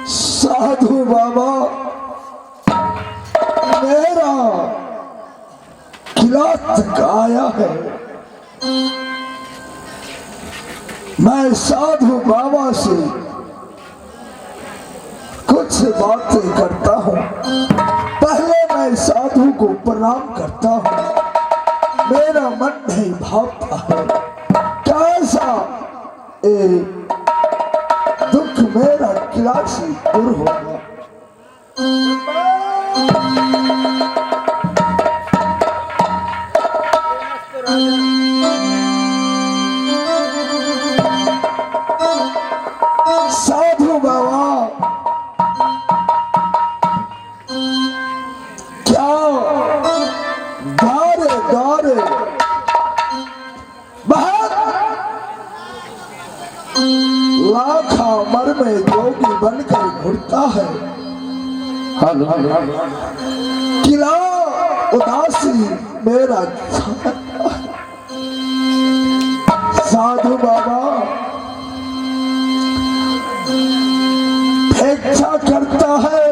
साधु बाबा मेरा किला थकाया है। मैं साधु बाबा से कुछ बातें करता हूँ। पहले मैं साधु को प्रणाम करता हूँ। मेरा मन नहीं भावता है कैसा दुख मेरा किला से दूर हो गया। साधु बाबा क्या दौरे दौरे बहुत लाखा उम्र में जोगी बनकर घुरता है। किला उदासी मेरा साधु बाबा भिक्षा करता है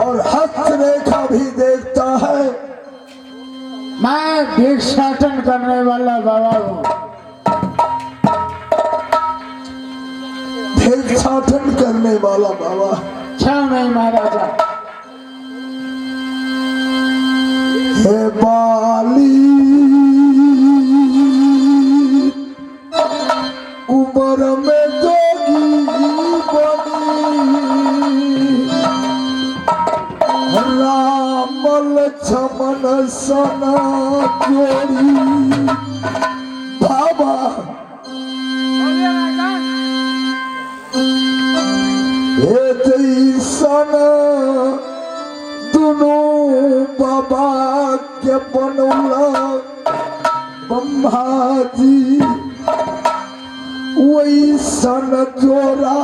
और हस्त रेखा भी देखता है। मैं भिक्षाटन करने वाला बाबा हूँ। भिक्षाटन करने वाला बाबा? अच्छा नहीं महाराजा, लक्ष्मण सना जोड़ी बाबा हे जैसन दोनों बाबा के बनौला ब्रह्मा जी वैसन जोड़ा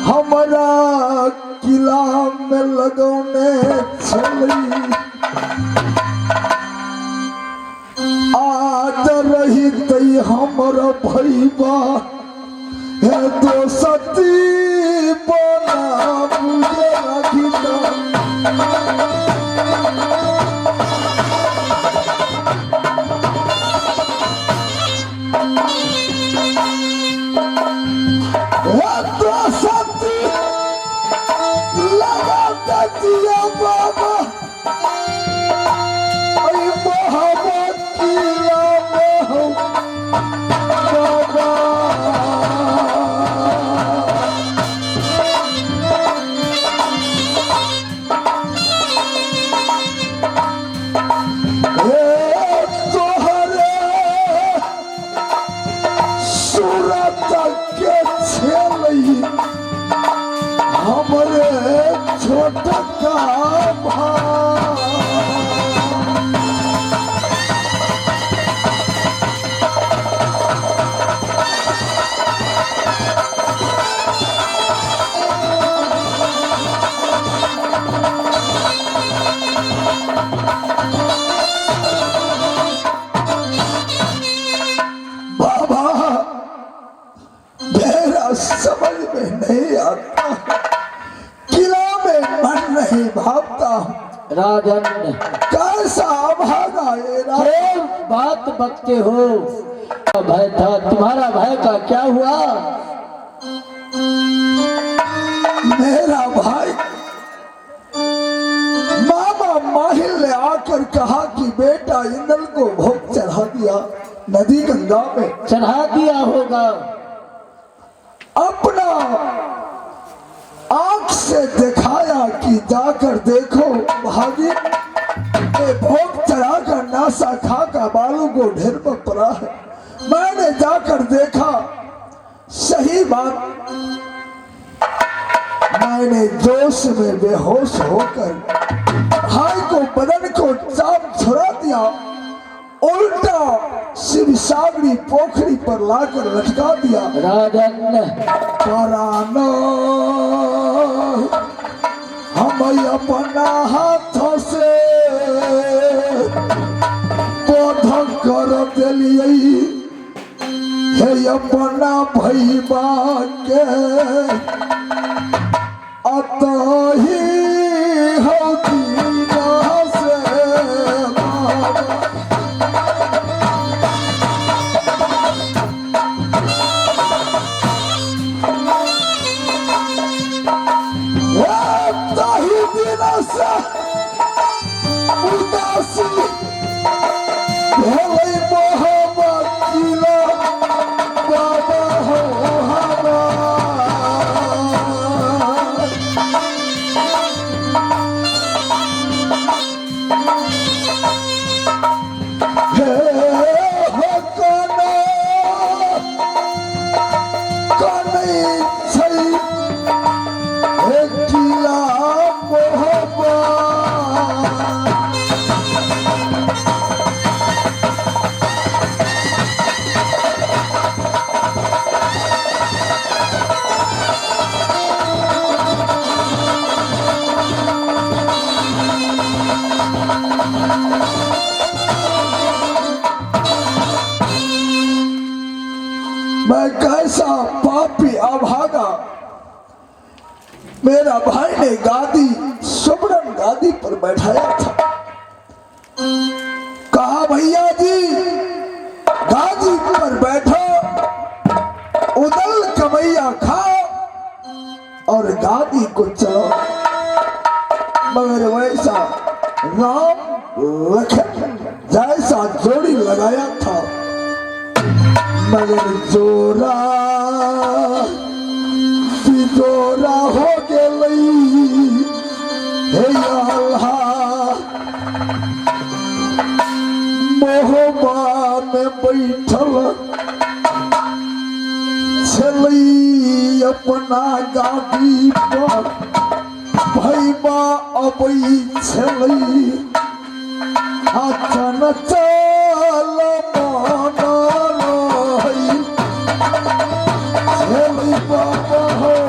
हमारा किला में लगौने चली आज रही तई हमर भैबा है तो सती बना मुझे रखिता दिया बाबा आई मोहब्बत किया बाबा तोहरे सूरत के छेलई हमरे छोटा का बाबा मेरा समझ में नहीं आता किला में मन नहीं भागता राजन कैसा भागा ये क्यों बात बकते हो? भय था तुम्हारा, भय का क्या हुआ? मेरा भाई मामा माहिल ने आकर कहा कि बेटा इंद्र को भोग चढ़ा दिया नदी गंगा में। चढ़ा दिया होगा, अपना आंख से दिखाया कि जाकर देखो भागी भोग चढ़ाकर नासा खाकर बालू को ढेर पर पड़ा है। मैंने जाकर देखा, सही बात, मैंने जोश में बेहोश होकर भाई को बदन को चाप छुड़ा दिया, उल्टा शिव सागरी पोखरी पर लाकर लटका दिया। राजन परानो हम अपना हाथों से बोधक कर दिलिए हे अपना भैबा के अतही हो दीना से उदासी भले मोहब्बत किला बाबा हो मैं कैसा पापी अभागा। मेरा भाई ने गादी सुबरन गादी पर बैठाया था, कहा भैया जी गादी पर बैठो, उदल कमैया खाओ और गादी को चलो। मगर वैसा राम लखन जैसा जोड़ी लगाया था, मगर जोरा जोरा हो गई हे अल्लाह बैठल छलई अपना गाड़ी पर भैबा अबई छलई हाथन चल मन रही छलई बाबा हो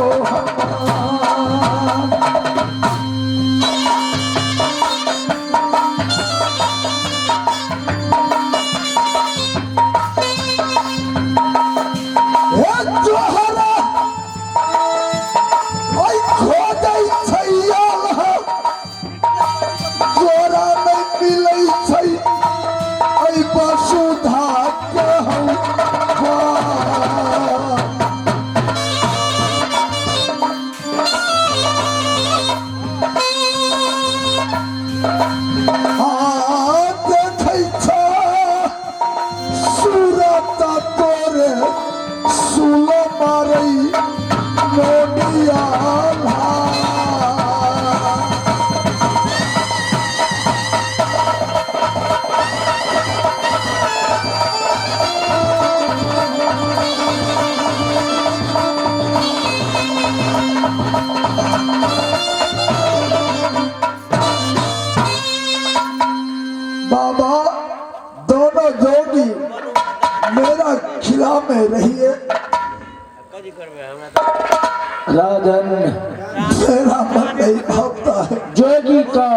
बाबा दोनों जोगी मेरा खिला में रहिए राजन मेरा मन नहीं भावता है जोगी का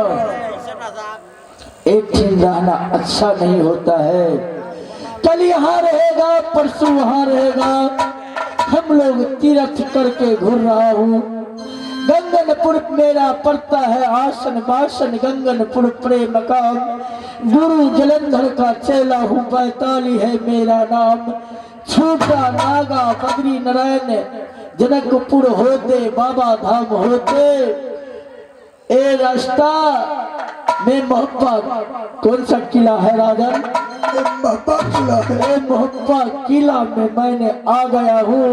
एक दिन रहना अच्छा नहीं होता है। कल यहाँ रहेगा परसों वहाँ रहेगा। हम लोग तीर्थ करके घूर रहा हूँ। गंगनपुर मेरा पड़ता है आसन बासन गंगनपुर प्रेम मकाम। गुरु जलंधर का चेला हूँ 45 है मेरा नाम। छूटा नागा बद्री नारायण जनकपुर होते बाबा धाम होते। ए रास्ता में मोहब्बत कौन सा किला है राजन? बाबा किला है। ए मोहब्बत किला में मैंने आ गया हूँ।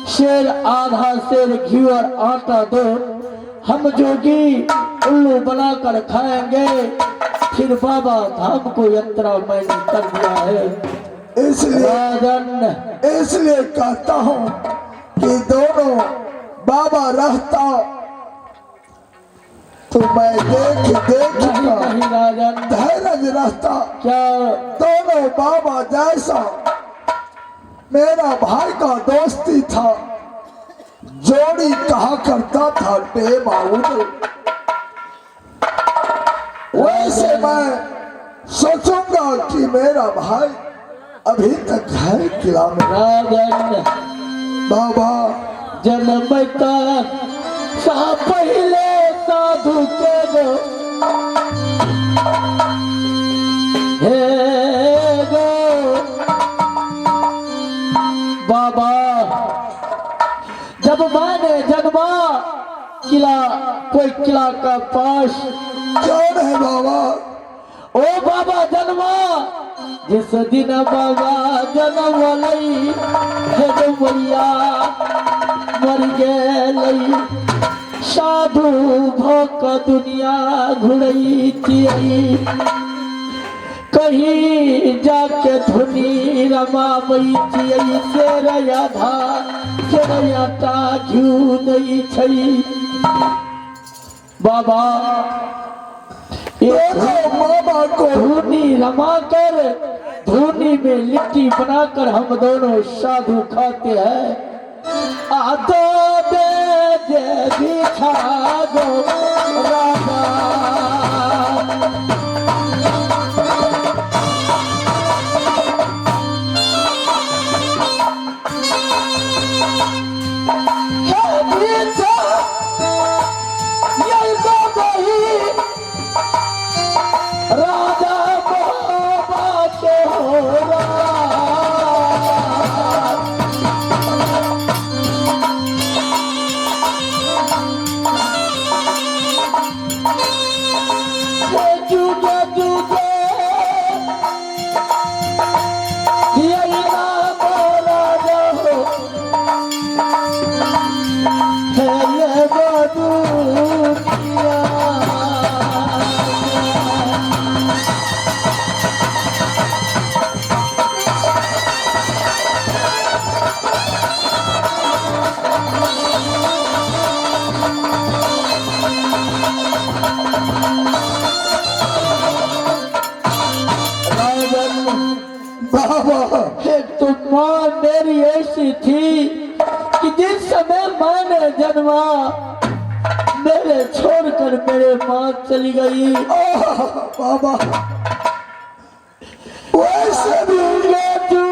शेर आधा शेर घी और आटा दो। हम जोगी उल्लू बनाकर खाएंगे। फिर बाबा धाम को यात्रा मैंने कर दिया है। इसलिए कहता हूँ कि दोनों बाबा रहता तो मैं देख नहीं राजन धैर्य रहता। क्या दोनों बाबा जैसा मेरा भाई का दोस्ती था। जोड़ी कहा करता था टेमाउद। वैसे मैं सोचूंगा कि मेरा भाई अभी तक है किला में। राजन बाबा जन्मता सा पहले साधु के गो हे गो बाबा जब मैंने जन्मा किला कोई किला का पास कौन है बाबा? ओ बाबा जन्मा जिस दिन बाबा जन्म लई हे मैया मर गई। साधु भोक दुनिया घुड़ई चियई कहीं जाके धुनी रमाबई चियई शेरया धा शेरया ता घिउ दई छई। बाबा बाबा को धुनी रमा कर धुनी में लिट्टी बनाकर हम दोनों साधु खाते हैं। आदो दे दे बिछा दो राजा राजा बाबा के हो बाबा एक तो माँ मेरी ऐसी थी कि जिस समय माँ ने जन्मा मेरे छोड़कर मेरे माँ चली गई। बाबा वैसे भी राजा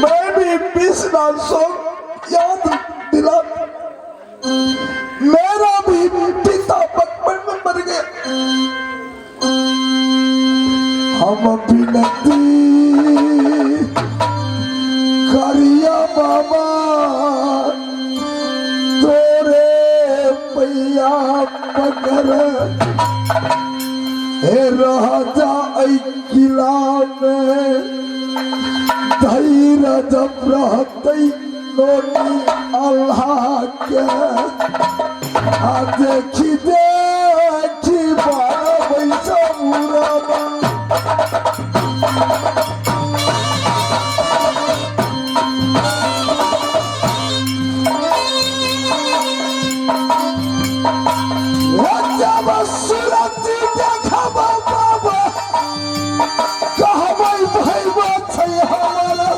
मैं भी 20 साल सो याद दिला। मेरा भी पिता बचपन में मर गए। हम विनती करिया बाबा तोरे पैया पकड़ हे राजा किला में धैर्य जब रहते नोनी अल्लाह के देखी देखी बारह पैसा मुराबा जब सूरज देखा बाबा कहबै भैया छै हमारा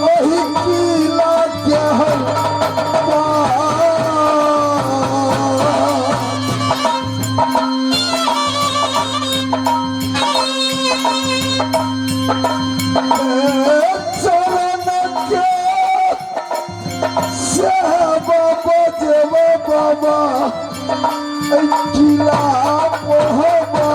वही किला के हम चरण के से बाबा देव बाबा किला मोहबा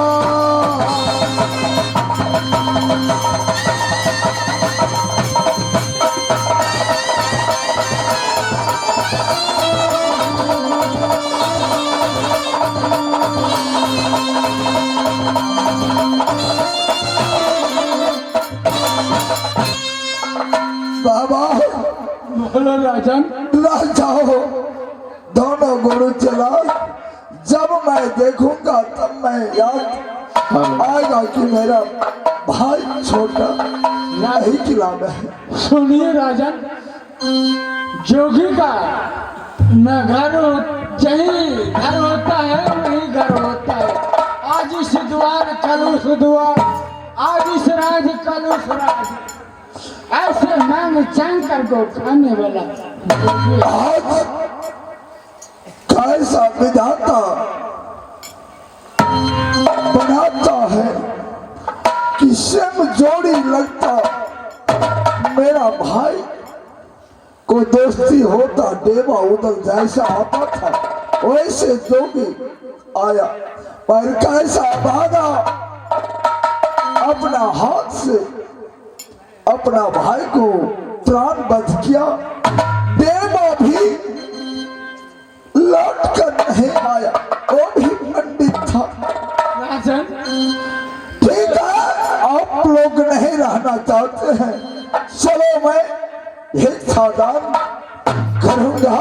बाबा बोलो राजन। राजा हो दोनों गुरु चला। जब मैं देखूंगा तब मैं याद आएगा कि मेरा भाई छोटा नहीं किला में है। सुनिए राजन, जोगी का न घर जहीं घर होता है वहीं घर होता है। आज इस द्वार कल उस द्वार, आज इस राज कल उस राज, ऐसे मांग चंकर को खाने वाला आज कैसा विधाता बनाता है कि सिम जोड़ी लगता मेरा भाई को दोस्ती होता। देवा उदल जैसा आता था वैसे जोगी आया पर कैसा भागा अपना हाथ से अपना भाई को प्राण बच किया। देवा भी लौट कर नहीं आया, वो भी पंडित था। राजन ठीक है आप लोग नहीं रहना चाहते हैं, चलो मैं एक साधारण करूंगा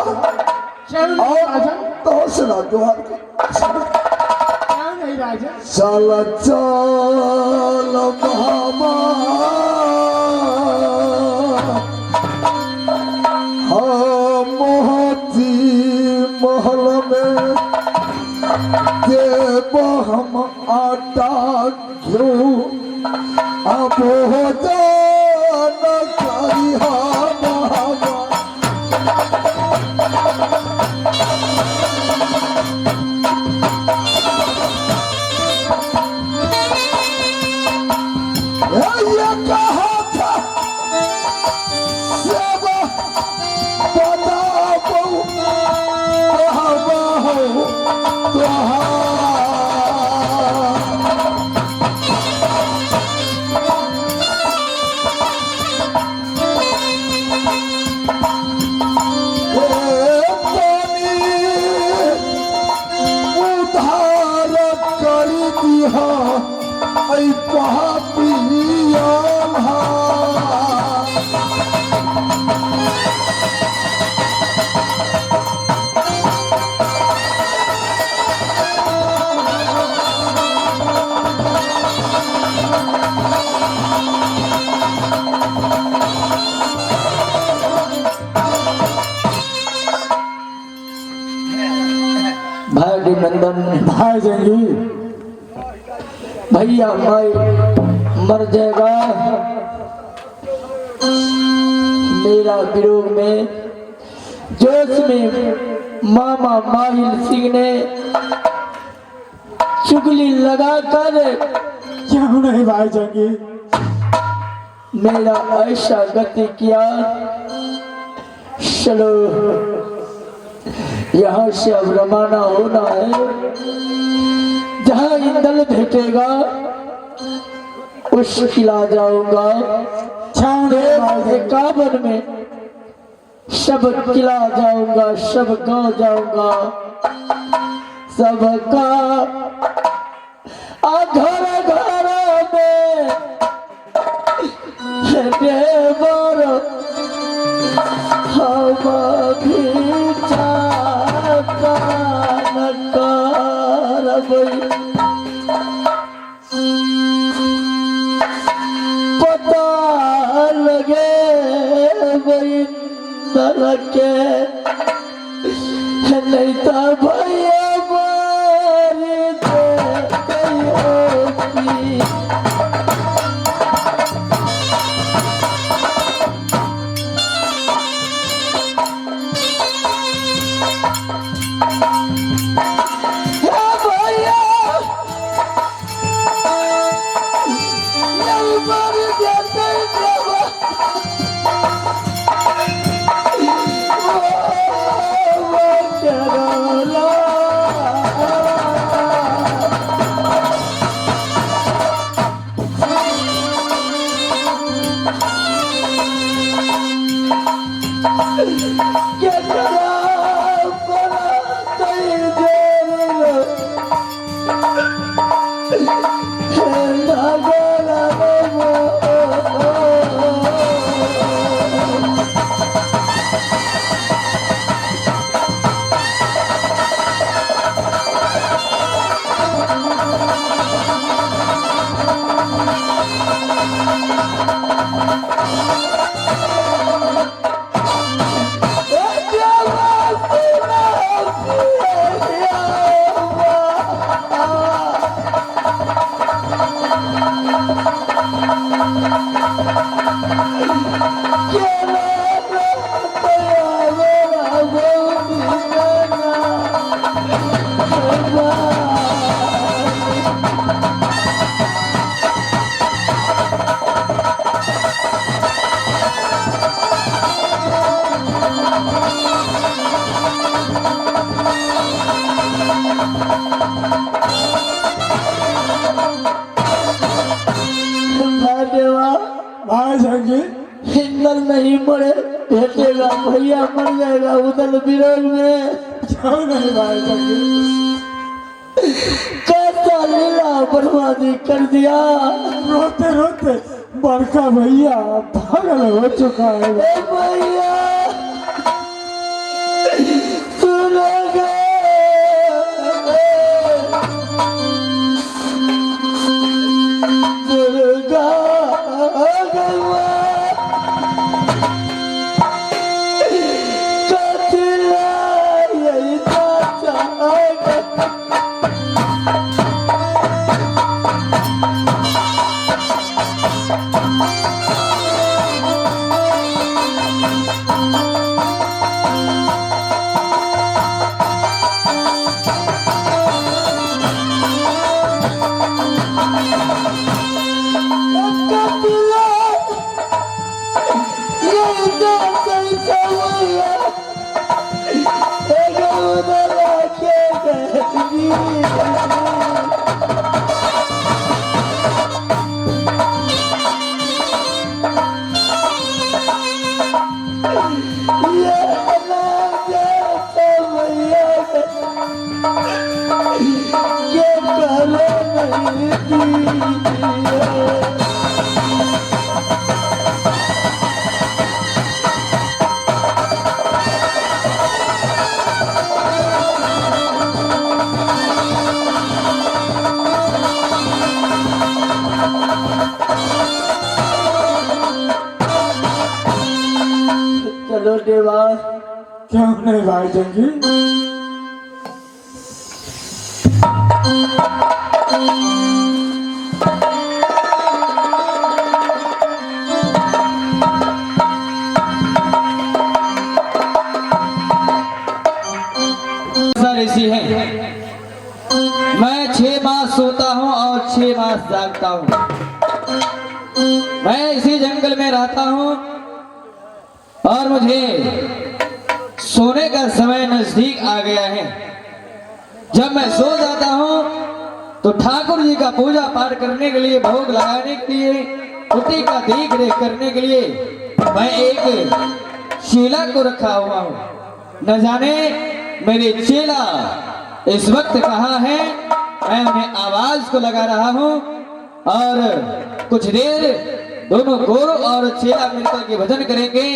और तो सुना द्वार नहीं राजन। चल चल बाबा मोती महल में आई पापिया भाई अभिनंदन भाई जंगी भैया मैं मर जाएगा मेरा विरोध में जोश में मामा माहिल सिंह ने चुगली लगाकर क्यों नहीं भाई जंगी मेरा ऐसा गति किया। चलो यहाँ से अब रवाना होना है। जहाँ इंदल भेटेगा उस खिला जाऊंगा। एकावन में सब खिला जाऊंगा, सब गाँव जाऊंगा, सबका घर घर में देवर हम भी चाहता न करबै। पता लगे वही दल के नहीं तो भैया मारी देती। भाई जंगी इंदल नहीं मरे भेटेगा, भैया मर जाएगा उदल विरोध में। क्यों नहीं भाई जंगी कैसा लीला बर्बादी कर दिया। रोते रोते बड़का भैया पागल हो चुका है। ए भैया सुनोगे दुर्गा ये क्यों नहीं भाई जंगी? ऋषि है, मैं 6 मास सोता हूँ और 6 मास जागता हूँ। मैं इसी जंगल में रहता हूँ और मुझे सोने का समय नजदीक आ गया है। जब मैं सो जाता हूँ तो ठाकुर जी का पूजा पाठ करने के लिए, भोग लगाने के लिए, कुटी का देख रेख करने के लिए मैं एक शीला को रखा हुआ हूँ। न जाने मेरे चेला इस वक्त कहाँ है। मैं उन्हें आवाज को लगा रहा हूँ और कुछ देर दोनों गुरु और चेला मिलकर के भजन करेंगे।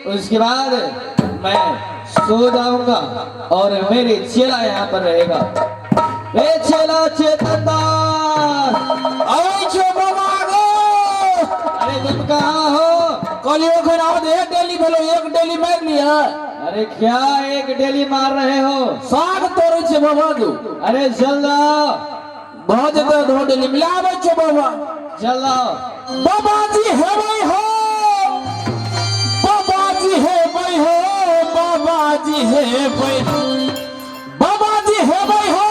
उसके बाद मैं सो जाऊंगा और मेरे चेला यहाँ पर रहेगा। ए चेला चेतन दास, अरे तुम कहाँ हो? कलियों के नाम दे डेली भेलो, एक डेली मार लिया। अरे क्या एक डेली मार रहे हो? साग तोड़े छे बाबा दो। अरे चल जाओ, बहुत ज्यादा दो डेली मिलावे छे बाबा। चल जाओ। बाबा जी है भाई हो, बाबा जी है भाई हो, बाबा जी है भाई, बाबा जी है भाई हो,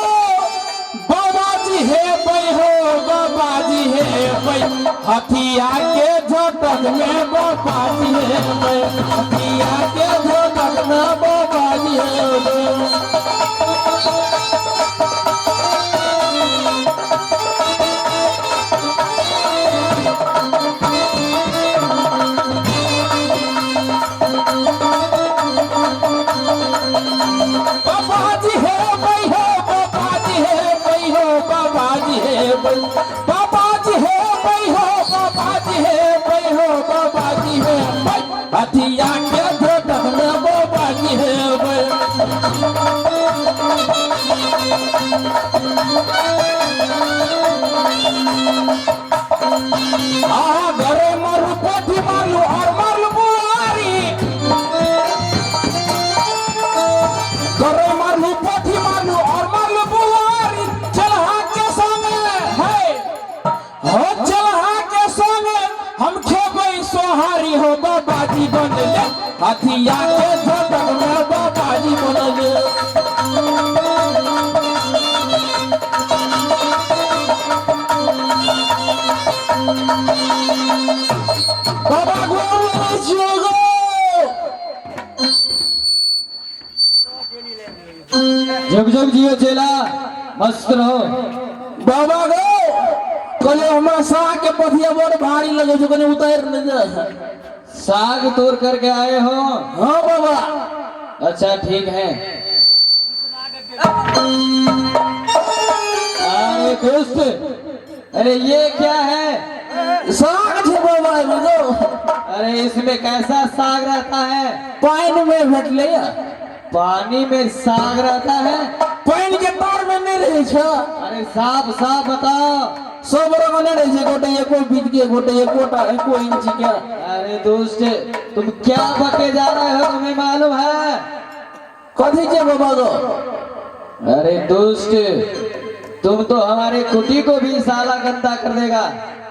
बाबा जी है भाई हो, बाबा जी है भाई। हथिया के झटक में बाबा जी है भाई, हथिया के झटक में बाबा जी है भाई। हथिया के झटक में बाबा जी है घरे मारू पोथी मारू और मारू बुआरी, घरे मारू पोथी मारू और मारू बुआरी। चलहा के संगे है हो, चलहा के संगे हम खेबै सोहारी हो। बाबा जी बनले हथिया के झटक में बाबा जी बनले। बाबा गोविंद जोगो जुग जुग जियो चेला, मस्त रहो। बाबा गो कले हमरा साग के पथिया बड़ भारी लगे जो कने उतार न जा। साग तोड़ करके आए हो? हाँ बाबा। अच्छा ठीक है। अरे दोस्त, अरे ये क्या है? साग छे बाबा मगो। अरे इसमें कैसा साग रहता है? पानी में भेटले। पानी में साग रहता है? पानी के तार में नहीं रहे छ। अरे साफ साफ बताओ। सब रंग नहीं रहे छ, गोटे एको बीत के गोटे एकोटा एको इंच के। अरे दोस्त, तुम क्या बके जा रहे हो? तुम्हें मालूम है? कथी छे बाबा गो? अरे दोस्त, तुम तो हमारे कुटी को भी साला गंदा कर देगा।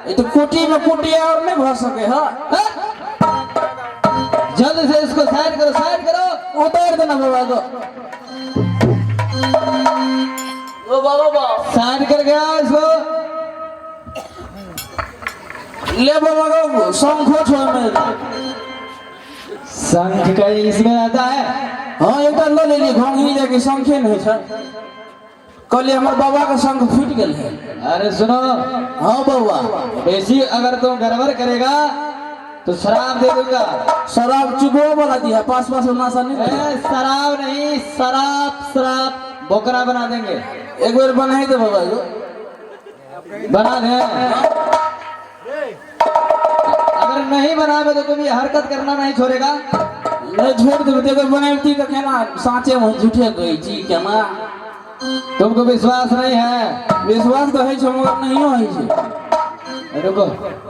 ये तो कुटी में कुटिया और नहीं भर सके। हाँ जल्द से इसको साइड करो, साइड करो। उतार देना बाबा को। ओ बाबा साइड कर गया इसको। ले बाबा को शंखो छोड़ में। शंख कहीं इसमें आता है? हाँ एक लो ले ली, घोंघी जाके शंखे नहीं छ। कल हमारे बाबा का शंख फूट गया है। अरे सुनो। हाँ बाबा। बेसी अगर तुम गड़बड़ करेगा तो शराब दे दूंगा। शराब चुगो वाला दिया, पास पास नासा नहीं। शराब नहीं, शराब शराब बोकरा बना देंगे। एक बार बना दे बाबा जो बना दे। अगर नहीं बनावे तो तुम ये हरकत करना नहीं छोड़ेगा। नहीं छोड़ दे, देखो बनाती तो कहना साँचे में झूठे गई जी क्या ना। तुमको विश्वास नहीं है? विश्वास तो है छ मगर नहीं हो है। रुको,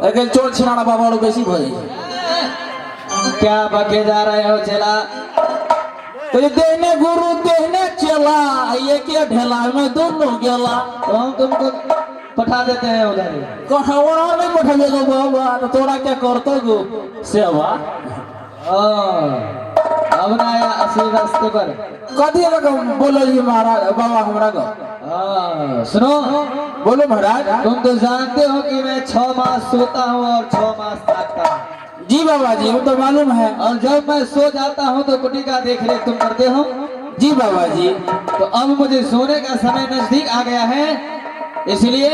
अगर चोर छिनाड़ा बाबा वालों बेसी भई। क्या बके जा रहे हो चेला? तो ये देने गुरु देने चला, ये क्या ढेला में दोनों गेला। तो हम तुमको पठा देते हैं उधर ही। कहाँ वहाँ नहीं बैठेगा बाबा, तो थोड़ा क्या करते गो सेवा। अब ना आया असली रास्ते पर। कथी लगा बोलो जी महाराज बाबा हमारा को। सुनो, बोलो महाराज। तुम तो जानते हो कि मैं 6 मास सोता हूँ और 6 मास जागता हूँ। जी बाबा जी, वो तो मालूम है। और जब मैं सो जाता हूँ तो कुटी का देख रेख तुम करते हो। जी बाबा जी। तो अब मुझे सोने का समय नजदीक आ गया है, इसलिए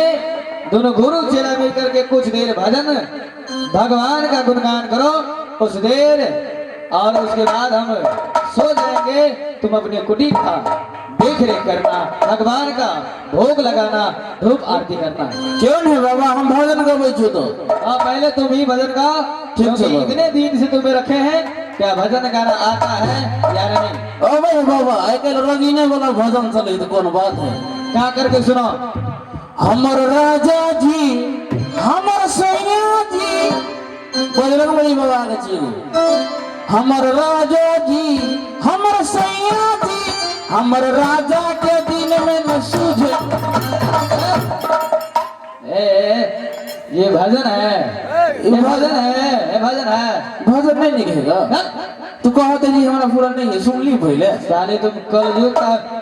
दोनों गुरु चेला मिलकर के कुछ देर भजन भगवान का गुणगान करो कुछ देर, और उसके बाद हम सो जाएंगे। तुम अपनी कुटी का देख रेख करना, भगवान का भोग लगाना, धूप आरती करना। क्यों नहीं बाबा, हम भजन गवे छो तो। हाँ, पहले तुम ही भजन गाओ, क्योंकि इतने दिन से तुम्हें रखे हैं, क्या भजन गाना आता है या नहीं? ओ भाई बाबा, एक रंगीने वाला भजन चले तो कौन बात है। क्या करके सुनो। हमर राजा जी, हमर सैया जी, बजरंग बली बाबा के चीज। हमर राजा जी, हमर सैया जी, हमर राजा के दिन में न सूझे। ये भजन है, ये भजन है, ये भजन है। भजन नहीं निकलेगा। तू कहते जी हमारा पूरा नहीं है, सुन ली पहले। साले तुम कलयुग का।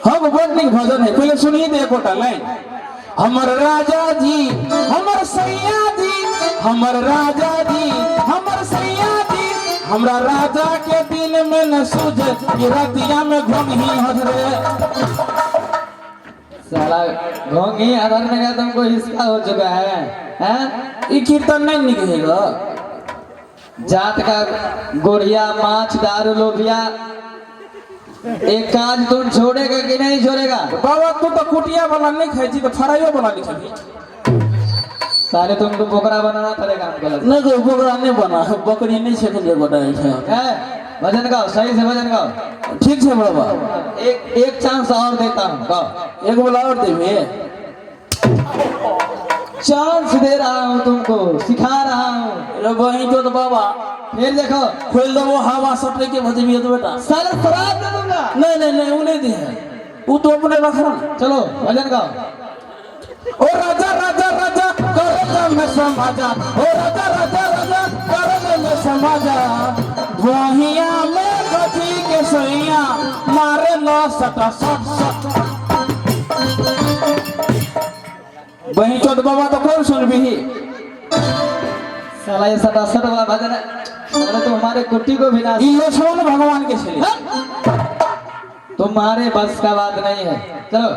हम बदली भजन है, पहले सुनिए दे कोटा लाइन। हमर राजा जी, हमर सैया जी, हमर राजा जी, हमर सैया जी, हमरा राजा के दिन में न सूझे, कि रातिया में घूम ही हजरे। साला घोंगी अधरने का तुमको हिस्सा हो चुका है, हैं? ये कीर्तन नहीं निकलेगा। जात का गोढ़िया माछ दारू लोभिया, एक काज तुम छोड़ेगा कि नहीं छोड़ेगा? बाबा तू तो कुटिया वाला नहीं खाई तो फ्राइयो वाला नहीं खाई। साले तुमको बोकरा बनाना पड़ेगा हमको लगता नहीं तो बोकरा नहीं बना, बकरी नहीं छेकले बताए थे। है। भजन गाओ, सही से भजन गाओ। ठीक है बाबा, एक चांस और देता हूँ, गाओ। एक बोला और देवे। चांस दे रहा हूँ तुमको, सिखा रहा हूँ। वही तो बाबा फिर देखो, खोल दो वो हवा सटे के भजबिए तो बेटा। साला शराब दे दूंगा। नहीं नहीं नहीं, वो नहीं दे है, वो तो अपने रख रहा। चलो भजन गाओ। ओ राजा राजा राजा करो में समाजा, ओ राजा राजा राजा करो में समाजा, वहिया में गठी के सैया मारे लो सटा सट सट। वही चौथ बाबा तो कौन सुन भी। साला ये सटासट वाला भजन है, साला तो हमारे कुट्टी को भी ना। ये सुन भगवान के छले। तुम्हारे बस का बात नहीं है। चलो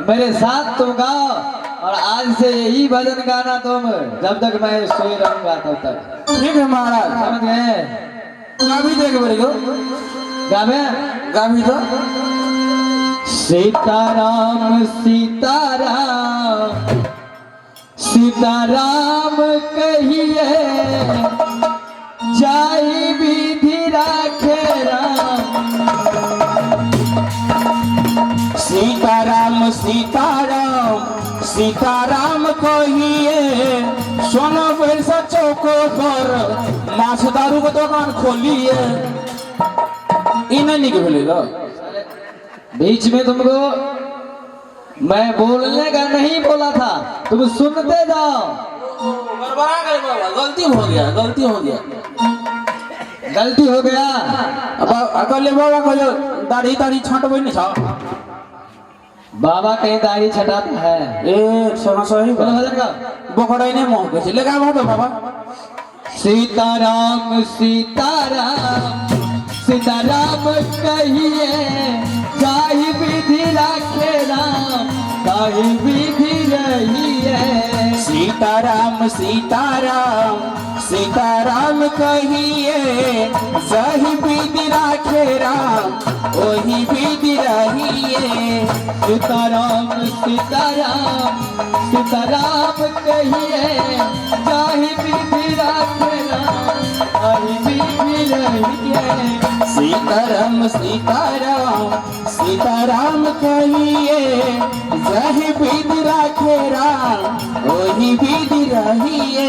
मेरे साथ तुम गाओ, और आज से यही भजन गाना तुम, जब तक मैं सोए रहूंगा तब तक। ठीक है महाराज, समझ गए? गाभी देख बड़ी गो, गावे गाभी तो। सीताराम सीताराम सीताराम कहिए, जाई विधि राखे राम। सीताराम सीताराम सीताराम कहिए, सोना पैसा चौको पर माछ दारू का दुकान खोलिए। इन्हें नहीं बोलेगा। बीच में तुमको मैं बोलने का नहीं बोला था, तुम सुनते जाओ। गड़बड़ा गए बाबा, गलती हो गया, गलती हो गया, गलती हो गया। अब अगले बाबा को जो दाढ़ी दाढ़ी छांटबे नहीं था। बाबा कहीं दाढ़ी छटाता है। ए सोना सही बोलो भजन का। बकड़े ने मोह के लेगा बाबा बाबा। सीताराम सीताराम सीताराम कहिए, जाहि विधि राखे राम, ताहि विधि रहिए। सीताराम सीताराम सीताराम कहिए, सही विधि राखे राम, वही विधि रहिए। सीताराम सीताराम सीताराम कहिए, जाहि विधि राखे राम, ताहि विधि रहिए। सीताराम सीताराम सीताराम कहिए, सही विधि राखे राम, वही विधि रहिए।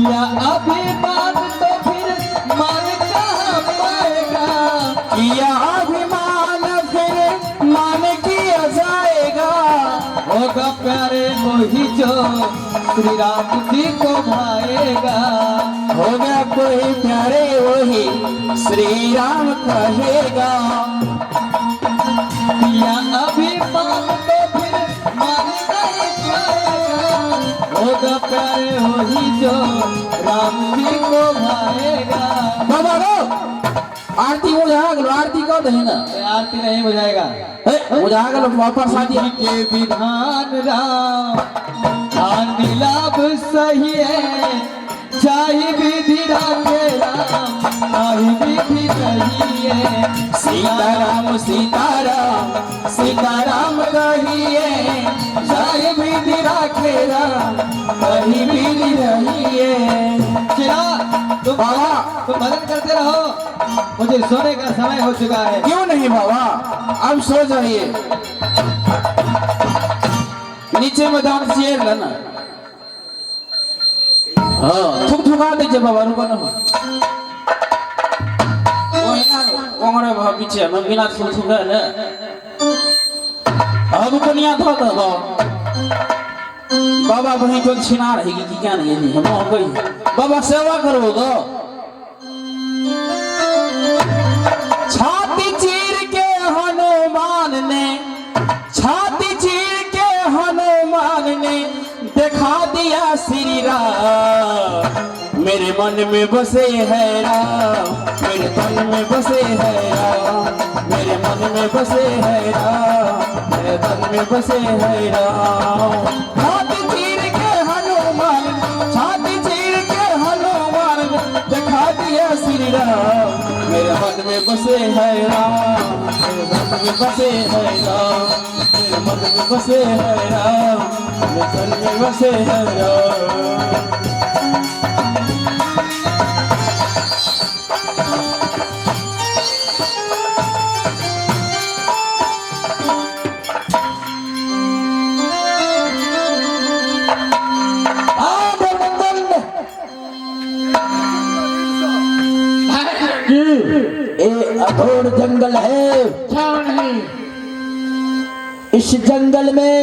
या अभिमान तो फिर मान कहाँ किया अभिमान फिर मान किया जाएगा। होगा प्यारे वही जो श्री राम जी को भाएगा। होगा कोई प्यारे वही श्री राम कहेगा। किया अभिमान तो फिर मान नहीं पाएगा। होगा प्यारे वही जो राम जी को भाएगा। बाबा रो आरती हो जाएगा, आरती कर दे ना। आरती नहीं बजाएगा, हो जाएगा वापस आ जी के विधान राम ध्यान लाभ सही है। चाहे विधि राखे राम चाहे विधि सही है। सीताराम सीताराम सीताराम कहिए, चाहे विधि राखे राम कहीं भी नहीं रहिए। चिरा तुम बाबा तुम भजन करते रहो, मुझे सोने का समय हो चुका है। क्यों नहीं बाबा, अब सो जाइए। नीचे में दान चेयर लेना। हाँ थुक थुका दीजिए बाबा, रुको ना। वही ना कोंगड़े भाव पीछे में बिना थुक थुका ना। अब दुनिया धो दो बाबा, वहीं को छिना रहेगी कि क्या नहीं है। हम कोई बाबा सेवा करो तो छाती चीर के हनुमान ने, छाती चीर के हनुमान ने दिखा दिया श्री राम। मेरे मन में बसे है राम, मेरे तन में बसे है राम, मेरे मन में बसे है राम, मेरे तन में बसे है राम। छाती चीर के हनुमान, छाती चीर के हनुमान दिखा दिया श्री राम। मेरे मन में बसे है राम, मेरे मन में बसे है राम, मेरे मन में बसे है राम, मेरे तन में बसे है राम। अघोर जंगल है, क्यों नहीं? इस जंगल में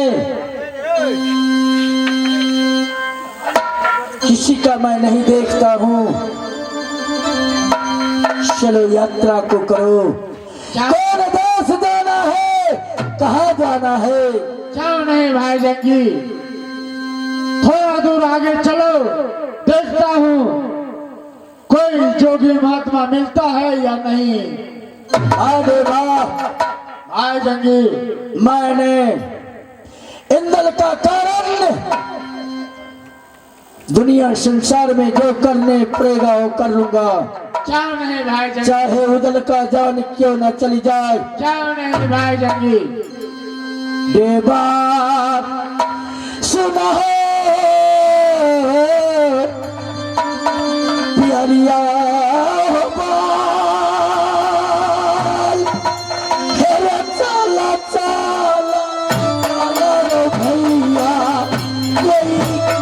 किसी का मैं नहीं देखता हूँ। चलो यात्रा को करो। कौन देश जाना है, कहाँ जाना है? क्यों नहीं भाई जंगी, थोड़ा दूर आगे चलो, देखता हूँ कोई जोगी महात्मा मिलता है या नहीं। अरे वाह भाई जंगी, मैंने इंद्र का कारण दुनिया संसार में जो करने पड़ेगा वो कर लूंगा। क्यों नहीं भाई जंगी, चाहे उदल का जान क्यों न चली जाए। क्यों नहीं भाई जंगी। देवा सुना है प्यारिया बाल, हेरे चला चला रे भैया कोई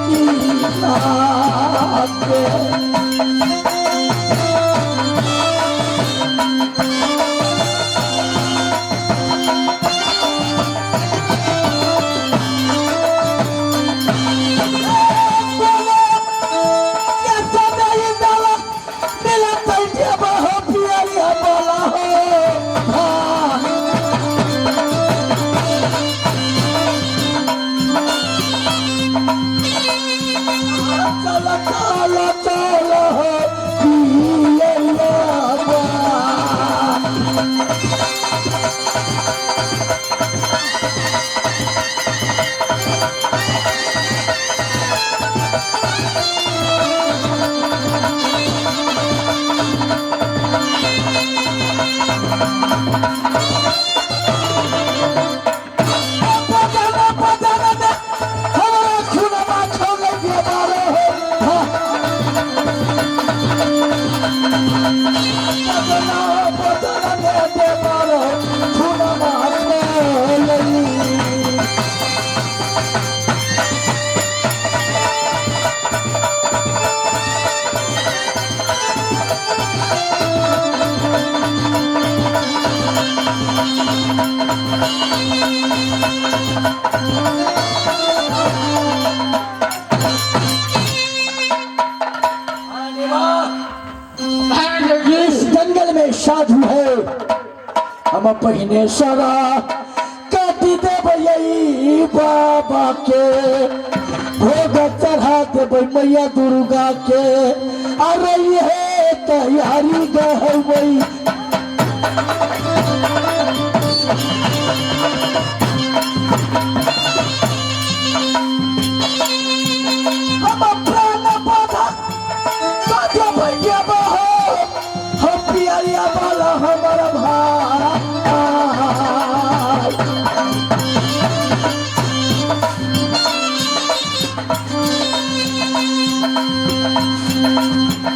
की नाक। साधु है हम पहिने सरा काटी देवई बाबा के भोग चढ़ा देव मैया दुर्गा के अरे ये तैयारी गई हम प्राण बाधा बाधा भैया बहो हम पिया वाला हमारा भाई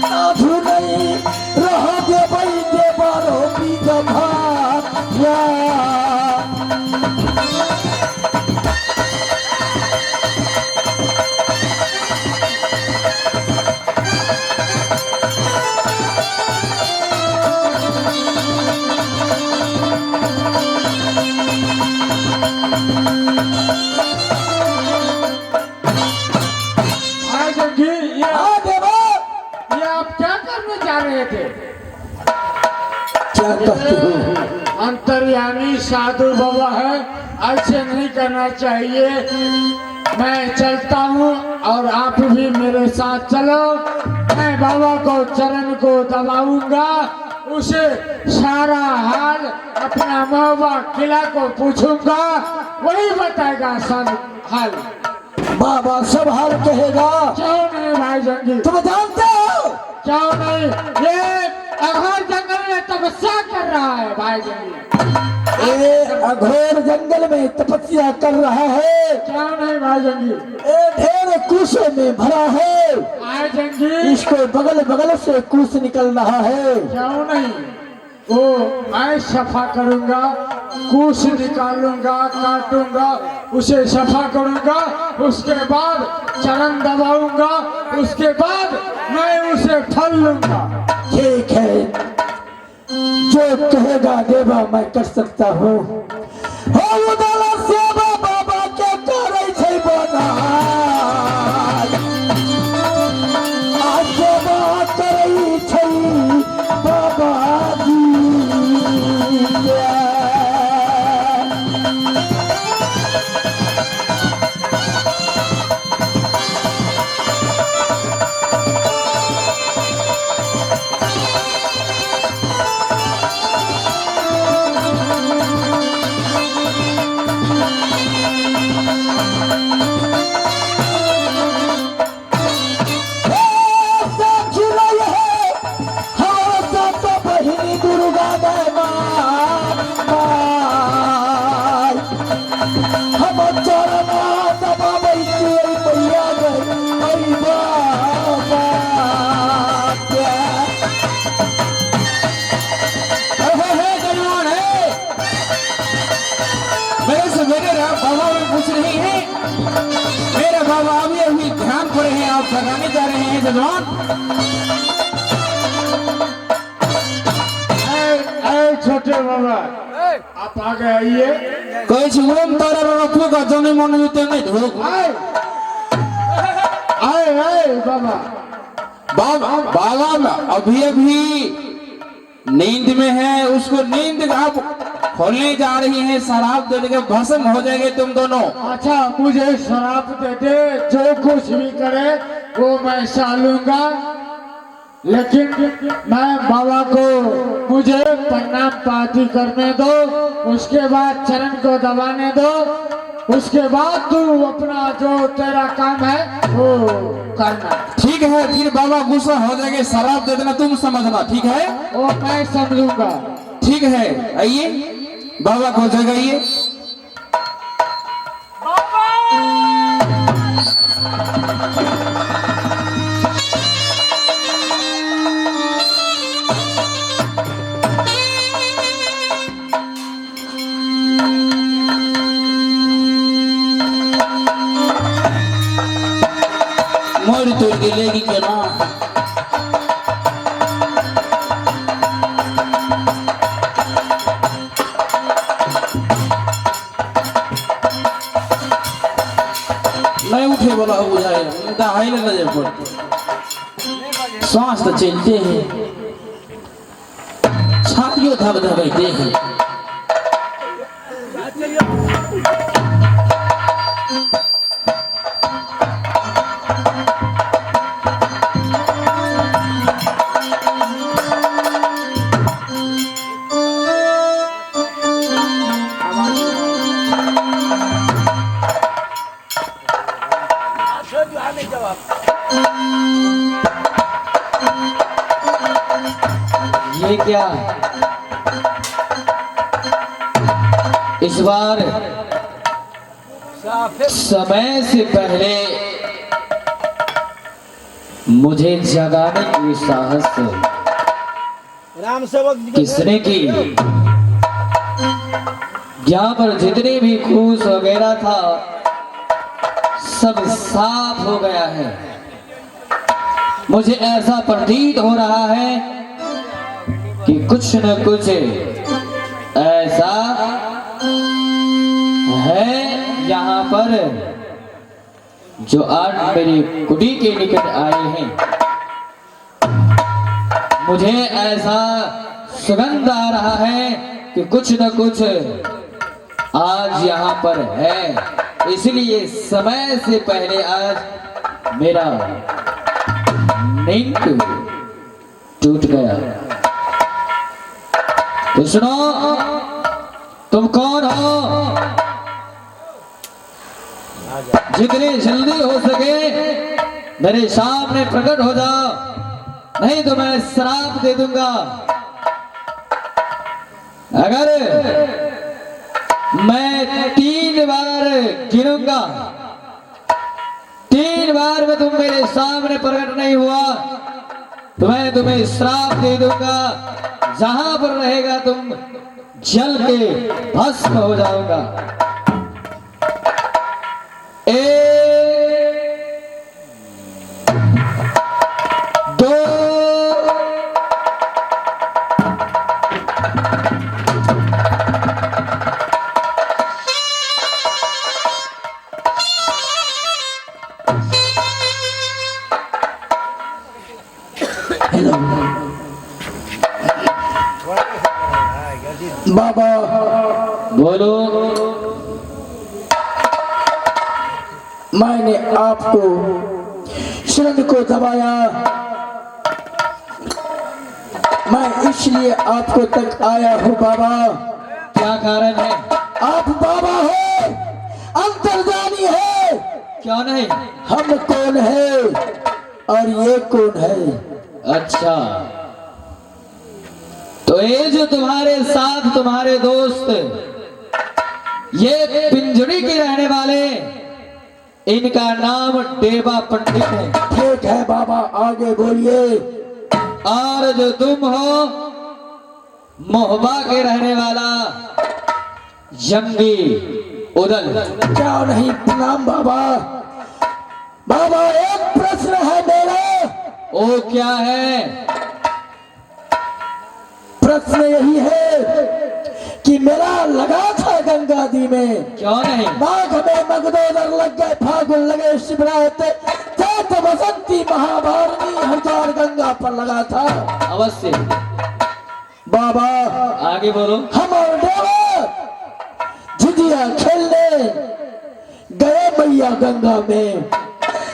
साधु नहीं रह देवई देवारो विधवा भाई जंगी, ये आप क्या करने जा रहे थे? क्या कहते हो अंतर्यामी साधु बाबा है, ऐसे नहीं करना चाहिए। मैं चलता हूँ और आप भी मेरे साथ चलो। मैं बाबा को चरण को दबाऊंगा, उसे सारा हाल अपना महुआ किला को पूछूंगा, वही बताएगा सब हाल। बाबा सब हाल कहेगा क्यों नहीं भाई जंगी? तुम जानते हो क्यों नहीं? ये अघोर जंगल में तपस्या कर रहा है भाई जंगी। ये अघोर जंगल में तपस्या कर रहा है क्यों नहीं भाई जंगी? ये ढेर कुशों में भरा है भाई जंगी, इसको बगल बगल से कुश निकल रहा है क्यों नहीं? वो मैं सफा करूंगा, कुश निकालूंगा, काटूंगा, उसे सफा करूंगा, उसके बाद चरण दबाऊंगा, उसके बाद मैं उसे फल लूंगा। ठीक है जो कहेगा देवा मैं कर सकता हूँ हो उदला सेवा बाबा के करे छै बना आज सेवा करे छै बाबा जी के। मेरे बाबा अभी ध्यान पर हैं, आप जगाने जा रहे हैं जजमान। छोटे बाबा आप आगे आइए। कोई छुम तारा रखो का जने मन में ते नहीं धोक आए आए आए बाबा। बाबा अभी नींद में है, उसको नींद आप खोलने जा रही हैं, शराब देने के भस्म हो जाएंगे तुम दोनों। अच्छा मुझे शराब दे दे, जो कुछ भी करे वो मैं सालूंगा, लेकिन मैं बाबा को मुझे प्रणाम पाती करने दो, उसके बाद चरण को दबाने दो, उसके बाद तू अपना जो तेरा काम है वो करना। ठीक है, फिर बाबा गुस्सा हो जाएंगे, शराब दे देना, तुम समझना, ठीक है? वो मैं समझूंगा। ठीक है, आइए बाबा को जगाइए। मोर तो गिलेगी के ना नहीं उठे बोला बुझाए दहाई ले लगे पड़ते, सांस तो चलते हैं, छाती छातियों धब धबैते हैं। ये क्या, इस बार समय से पहले मुझे जगाने की साहस राम सेवक किसने की? यहाँ पर जितने भी खूस वगैरह था सब साफ हो गया है। मुझे ऐसा प्रतीत हो रहा है कि कुछ न कुछ ऐसा है यहाँ पर जो आज मेरी कुटी के निकट आए हैं। मुझे ऐसा सुगंध आ रहा है कि कुछ न कुछ आज यहाँ पर है, इसलिए समय से पहले आज मेरा नींद टूट गया। तो सुनो, तुम कौन हो? जितनी जल्दी हो सके मेरे सामने प्रकट हो जाओ, नहीं तो मैं श्राप दे दूंगा। अगर मैं 3 बार गिनूंगा, 3 बार में तुम मेरे सामने प्रकट नहीं हुआ तो मैं तुम्हें श्राप दे दूंगा। जहां पर रहेगा तुम जल के भस्म हो जाओगा। 1 2 बाबा बोलो। मैंने आपको शरण को दबाया, मैं इसलिए आपको तक आया हूँ बाबा। क्या कारण है? आप बाबा हो, अंतर्जामी है। क्या नहीं? हम कौन है और ये कौन है? अच्छा, तो ये जो तुम्हारे साथ तुम्हारे दोस्त ये पिंजड़ी के रहने वाले, इनका नाम देवा पंडित है। ठीक है बाबा, आगे बोलिए। और जो तुम हो मोहबा के रहने वाला जंगी उदल। क्या नहीं? प्रणाम बाबा। बाबा एक प्रश्न है मेरा। वो क्या है? प्रश्न यही है कि मेरा लगा था गंगा दी में, क्यों नहीं? माघ में मगदोदर लग गए, फागुन लगे शिवरात, चैत बसंती महाभारती हजार गंगा पर लगा था। अवश्य। बाबा आगे बोलो। हम और देवा झिझिया खेलने गए मैया गंगा में,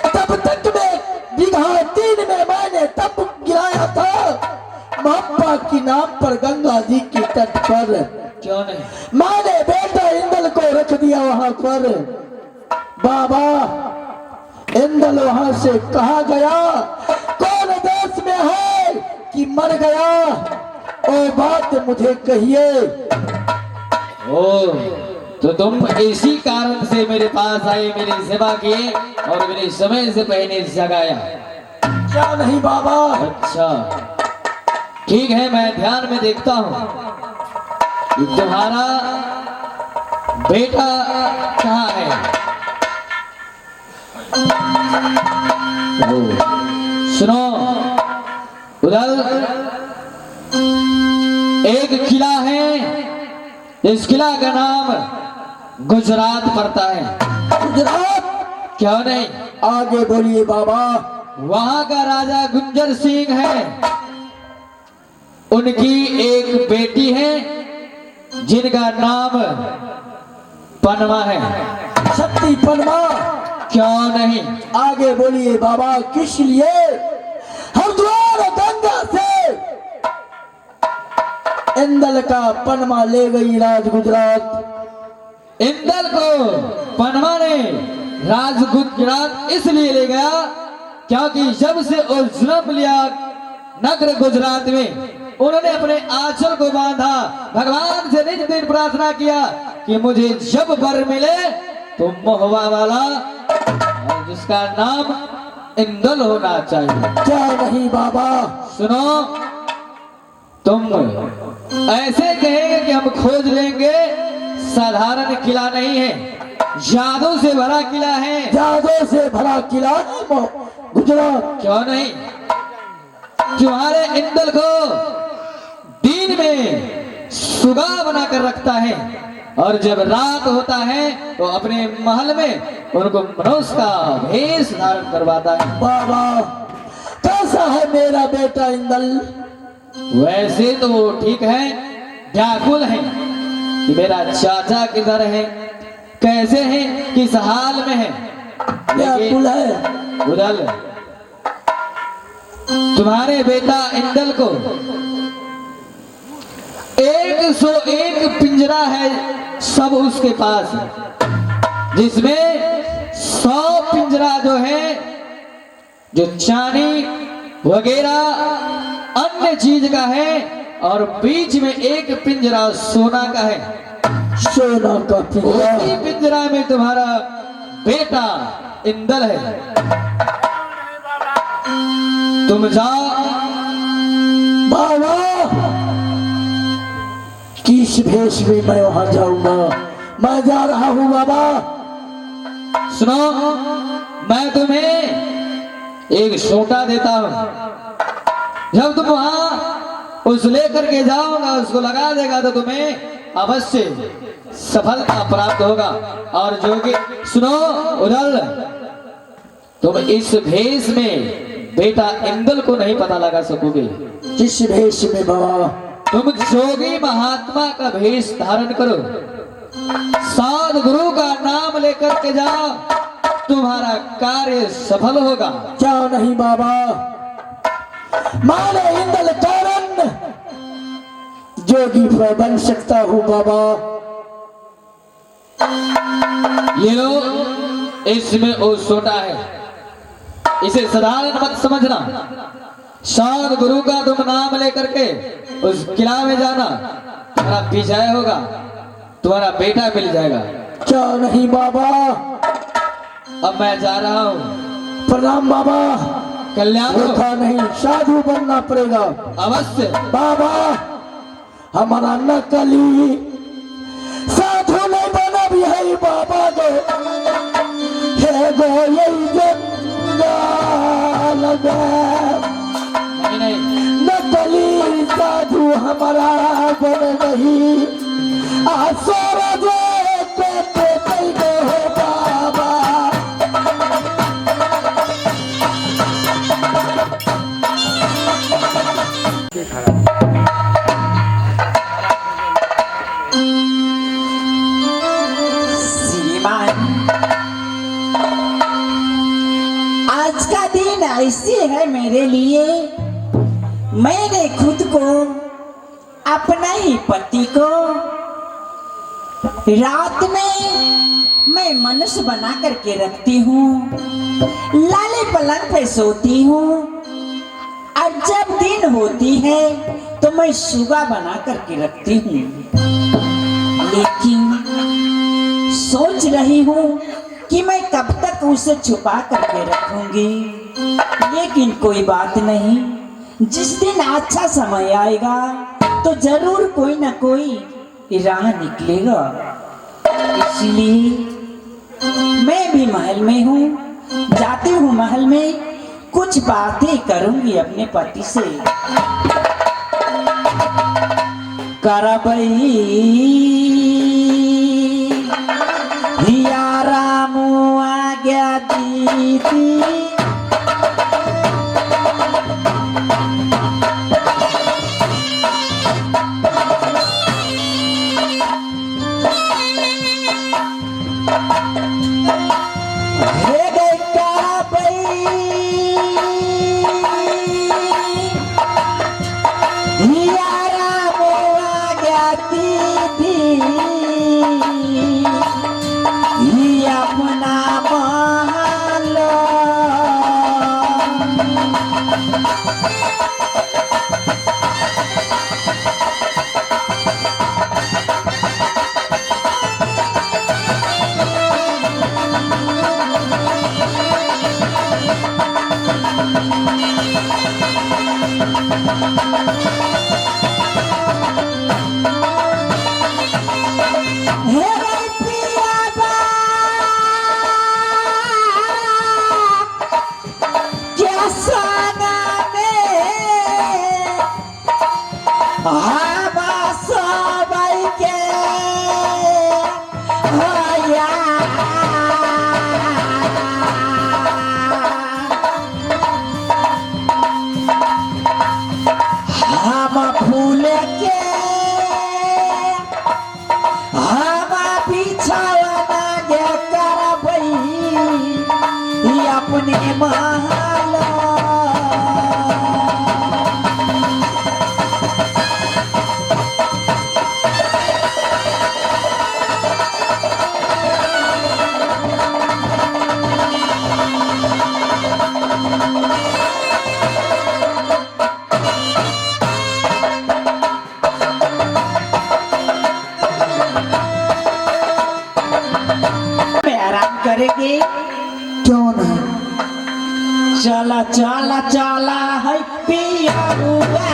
तब तक में बीघा 3 में मैंने तब गिराया था महापा की नाम पर गंगा जी की तट पर। क्यों नहीं? मैंने बेटा इंदल को रख दिया वहां पर। बाबा इंदल वहां से कहा गया, कौन देश में है कि मर गया, वो बात मुझे कहिए। ओ, तो तुम इसी कारण से मेरे पास आए, मेरी सेवा किए और मेरे समय से पहले जगाया। क्या नहीं बाबा? अच्छा ठीक है, मैं ध्यान में देखता हूँ कि तुम्हारा बेटा कहाँ है। ओ, सुनो उधर एक किला है, इस किला का नाम गुजरात पड़ता है। गुजरात? क्यों नहीं? आगे बोलिए बाबा। वहां का राजा गुंजर सिंह है। उनकी एक बेटी है जिनका नाम पनमा है। शक्ति पनमा। क्यों नहीं? आगे बोलिए बाबा, किस लिए हरिद्वार गंगा से इंदल का पनमा ले गई राज गुजरात। इंदल को पनमा ने राज गुजरात इसलिए ले गया क्योंकि जब से वो जन्म लिया नगर गुजरात में, उन्होंने अपने आंचल को बांधा, भगवान से निज दिन प्रार्थना किया कि मुझे जब वर मिले तो मोहवा वाला और जिसका नाम इंदल होना चाहिए। क्या नहीं बाबा? सुनो, तुम ऐसे कहेंगे कि हम खोज लेंगे, साधारण किला नहीं है, जादू से भरा किला है। जादू से भरा किला गुजरात। क्यों नहीं? तुम्हारे इंदल को दिन में सुगा बनाकर रखता है और जब रात होता है तो अपने महल में उनको मनुष्य का भेष धारण करवाता है। बाबा, कैसा है मेरा बेटा इंदल? वैसे तो वो ठीक है, व्याकुल है कि मेरा चाचा किधर है, कैसे है, किस हाल में है। व्याकुल है। उदल, तुम्हारे बेटा इंदल को 101 पिंजरा है सब उसके पास, जिसमें 100 पिंजरा जो है जो चांदी वगैरह अन्य चीज का है और बीच में एक पिंजरा सोना का है। सोना का पिंजरा। उसी पिंजरा में तुम्हारा बेटा इंदल है। तुम जाओ। बाबा, किस भेष में मैं वहां जाऊंगा? मैं जा रहा हूं बाबा। सुनो, मैं तुम्हें एक सोटा देता हूं। जब तुम वहां उस लेकर के जाओगा, उसको लगा देगा तो तुम्हें अवश्य सफलता प्राप्त होगा। और जो कि सुनो उदल, तुम इस भेष में बेटा इंदल को नहीं पता लगा सकोगे। किस भेष में बाबा? तुम जोगी महात्मा का भेष धारण करो, साध गुरु का नाम लेकर के जाओ, तुम्हारा कार्य सफल होगा। क्या नहीं बाबा? माने इंदल कारण जोगी बन सकता हूँ बाबा। ये लो, इसमें वो सोटा है, इसे साधारण मत समझना। साध गुरु का तुम नाम लेकर के उस किला में जाना, तुम्हारा विजय होगा, तुम्हारा बेटा मिल जाएगा। क्या नहीं बाबा? अब मैं जा रहा हूँ। प्रणाम बाबा। कल्याण हो। धोखा नहीं, साधु बनना पड़ेगा अवश्य। बाबा। हमारा नकली साधु नहीं बना भी है बाबा गो। हे गो यही जंजाल में नहीं, नकली साधु हमारा बन नहीं। सूरज पे हो बाबा। आज का दिन ऐसे है मेरे लिए, मैंने खुद को अपना ही पति को रात में मैं मनुष्य बना करके रखती हूँ, लाले पलंग पे सोती हूँ, और जब दिन होती है तो मैं सुगा बना करके रखती हूँ। लेकिन सोच रही हूँ कि मैं कब तक उसे छुपा करके रखूंगी, लेकिन कोई बात नहीं, जिस दिन अच्छा समय आएगा तो जरूर कोई ना कोई राह निकलेगा। इसलिए मैं भी महल में हूँ, जाती हूँ महल में, कुछ बातें करूंगी अपने पति से। करबई हिया रामू आज्ञा दीदी, दीदी ही अपना मालो हे रे पिया बा क्या साना में हवा सबाई के होया हम फूल के हवा बिछावना गे करबई अपने महला में आराम करेंगे। क्यों नहीं? चला चला चला है पिया हुआ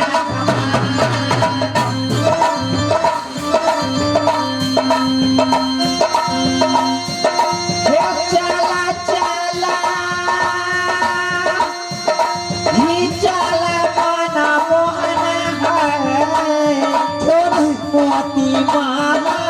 हे चला चला ही चला माना मोहना है क्यों नहीं? मोती माला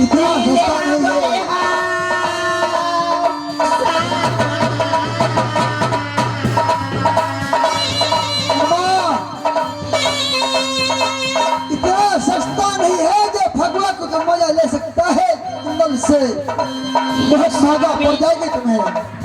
इतना सस्ता नहीं है। माँ, इतना सस्ता नहीं है जो फगुआ को तुम मजा ले सकता है। तुम से बहुत महंगा पड़ जाएगी तुम्हें।